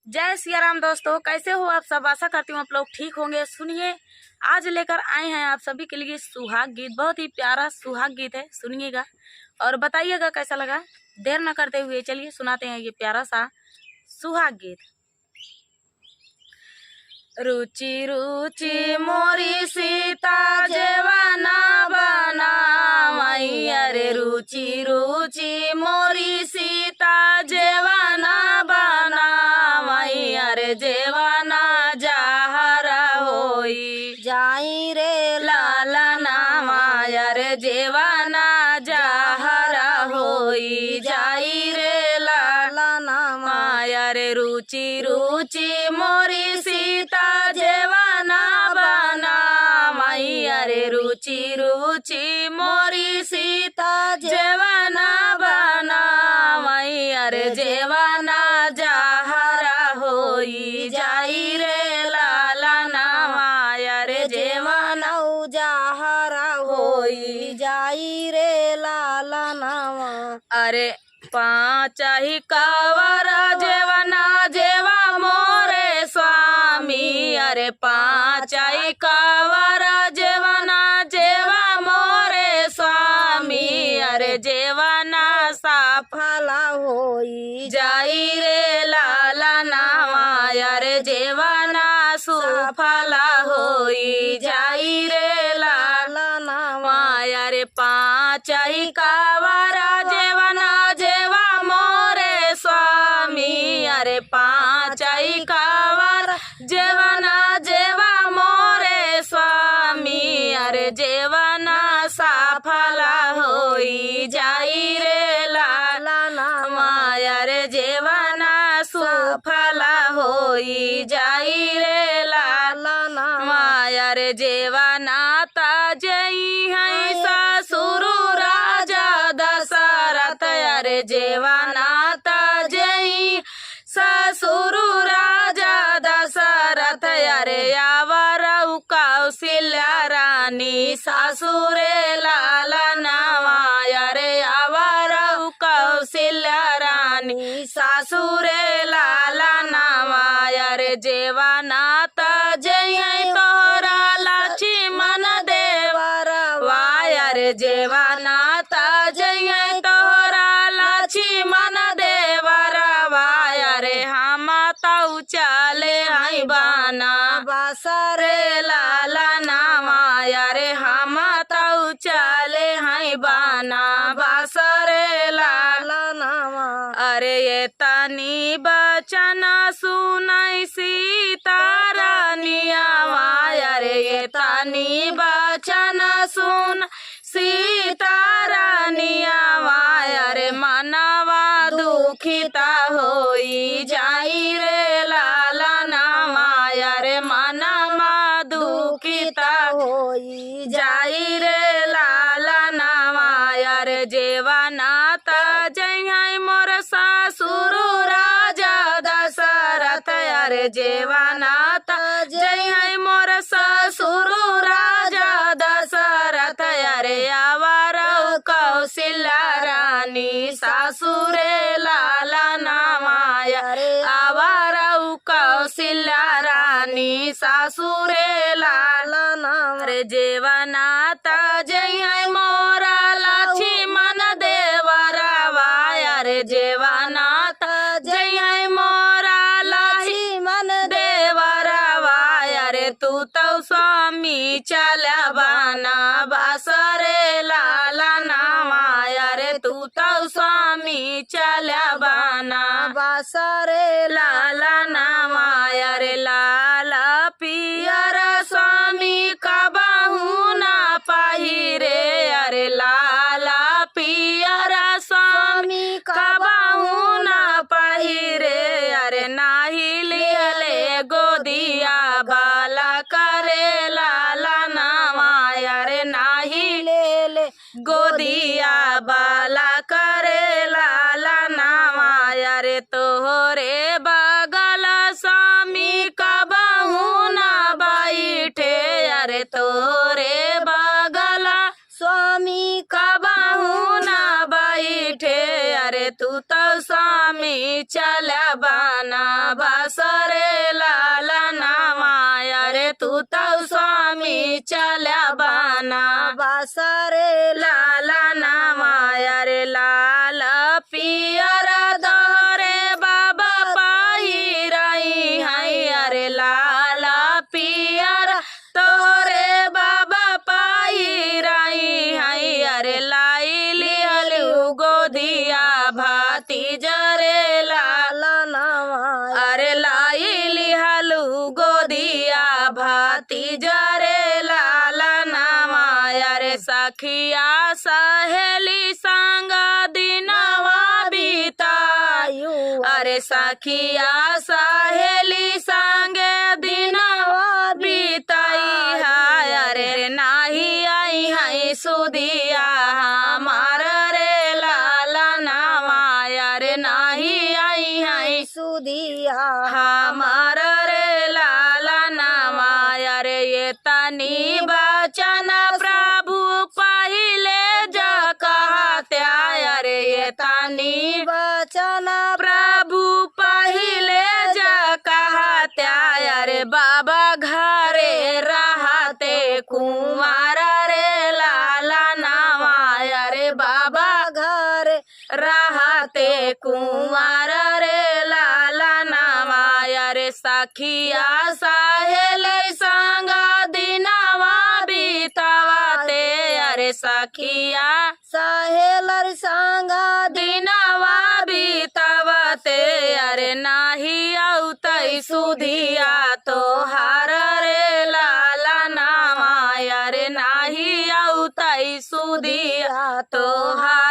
जय सिया राम दोस्तों, कैसे हो आप सब। आशा करती हूँ आप लोग ठीक होंगे। सुनिए, आज लेकर आए हैं आप सभी के लिए सुहाग गीत। बहुत ही प्यारा सुहाग गीत है, सुनिएगा और बताइएगा कैसा लगा। देर न करते हुए चलिए सुनाते हैं ये प्यारा सा सुहाग गीत। रुचि रुचि मोरी सीता जेवाना बना मैया रे, रुचि रुचि मोरी सीता जेवाना बना मैया रे, जेवाना जहरा होई जाई रे लाला ना माया रे, जेवाना जहरा होई जाई रे लाला ना माया रे। रुचि रुचि मोरी सीता जेवाना बना मैया रे, रुचि रुचि मोरी सीता जेवाना बना मैया रे, जेवाना जहरा होई जाई रे लाला ना माया रे, जेवाना जहरा होई जाई रे लाला नामा। अरे पाँच ही कवर जेवना जेवा मोरे स्वामी, अरे पाँच ही कवर जेवना जेवा मोरे स्वामी, अरे जेवना फला होई जाई रे लाला नामा, अरे जेवना सुफला होई जाई रे लाला नामा। रे। पाँच ही कावरा जेवना जेवा मोरे स्वामी, अरे पाँच ही कावरा जेवना जेवा मोरे स्वामी, अरे जेवना सफला होई जाई रे लाला माया रे, जेवना सुफला होई जाई रे लाला माया रे, जेवना ताजई है ससुरु राजा दशरथ, अरे जेवाना ताजई ससुरु राजा दशरथ, अरे यावरऊ कौशल्या रानी ससुरे लाला नामा, अरे यावरऊ कौशल्या रानी ससुरे लाला नामा, अरे जेवाना ताजई तोरा लक्ष्मण रे, जेवाना ताजई तोहरा लक्ष्मण देवरवा, रे हम तऊ चले आई बाना बसरे लाला नामा, रे हम तऊ चले आई बाना बसरे लाला नामा। अरे ये तनी बचन सुनाई सीता रानिया माया रे, ये तनी बचन सुन सीता रानिया माया रे, मनवा दुखिता होई जाई रे लाला ना माया रे, मनवा दुखिता होई जाई रे लाला ना माया रे, जेवाना ताजई मोर ससुरु राजा दशरथ, अरे जेवाना ताजई मोर ससुरु राजा दशरथ, अरे यावरऊ कौशल्या रानी ससुरे लाला नामा, रे आवरऊ कौशल्या रानी ससुरे लाला नामा। रे, जेवना ताजई मोरा लक्ष्मण देवरवा, रे जेवना ताजई मोरा लक्ष्मण देवरवा, रे तू तो स्वामी चल्या बाना बसरे लाला नामा, रे तू तो स्वामी चल्या बाना बसरे लाला नामा, रे लाला पियर स्वामी कबहू ना पाही रे, अरे लाला पियर स्वामी कबहू ना पाही रे, अरे नाही लियले गोदिया बाला करे लाला नामा, रे नाही ले गोदिया बाला करे लाला नामा, रे तोहरे बगल स्वामी कबहू ना बैठे, अरे तोरे बगल स्वामी कबहू ना बैठे, अरे तू तो स्वामी चला बाना बस बासरे लाला नामा अरे तू तो स्वामी चल्या बाना बासरे लाला नामा अरे लाल पियर दोरे बाबा पाई रही है अरे लाल पियर तोरे बाबा पाई रही है अरे लाई लिहलू गोदिया भाती जरे लाला नामा अरे लाई लिहलू गोदिया भाती जरे लाला नामा अरे सखिया सहेली संग दिनवा बीतायु अरे सखिया सहेली संग दिनवा बीताई है अरे नाही आई है सुदिया हमार रे लाला नामा अरे नाही आई है सुदिया हमार रे लाला नामा अरे ये तनी बचन प्रभु पहिले जा कहत्या अरे ये तनी वचन प्रभु पहिले जा कहत्या अरे बाबा घरे रहते कुमार रे लाला नामा अरे बाबा घर रहते कुमार रे लाला नामा अरे सखिया सहेली संग दिनवा बीतवाते अरे सखिया सहेलर संग दिनवा बीतवते अरे नाही औतई सुधिया तो हार रे लाला नामा अरे नाही औतई सुधिया तो हार